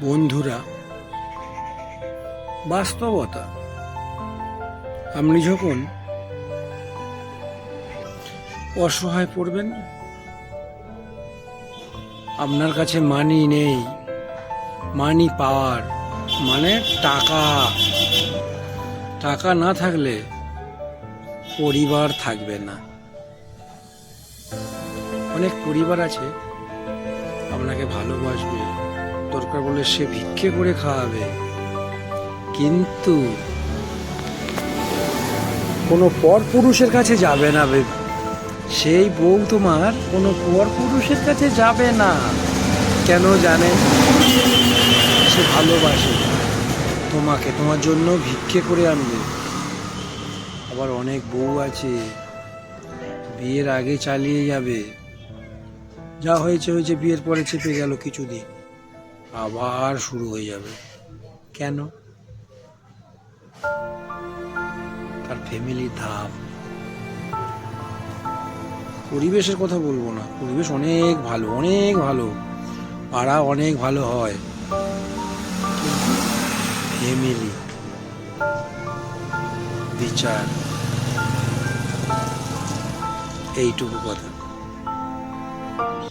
বন্ধুরা, বাস্তবতা, আপনি যখন অসহায় পড়বেন, আপনার কাছে মানি নেই, মানি পাওয়ার মানে টাকা টাকা না থাকলে পরিবার থাকবে না। অনেক পরিবার আছে আপনাকে ভালোবাসবে, দরকার বলে সে ভিক্ষে করে খাওয়াবে, কিন্তু কোনো পরপুরুষের কাছে যাবে না। সেই বউ তোমার কোনো পরপুরুষের কাছে যাবে না। কেন জানেন? সে ভালোবাসে তোমাকে, তোমার জন্য ভিক্ষে করে আনবে। আবার অনেক বউ আছে বিয়ের আগে চালিয়ে যাবে, যা হয়েছে হয়েছে, বিয়ের পরে চেপে গেল কিছুদিন, আবার শুরু হয়ে যাবে। কেন? তার ফ্যামিলির ধাপ। পরিবেশের কথা বলবো না, পরিবেশ অনেক ভালো, অনেক ভালো, পাড়া অনেক ভালো হয়, ফ্যামিলি, বিচার, এইটুকু কথা।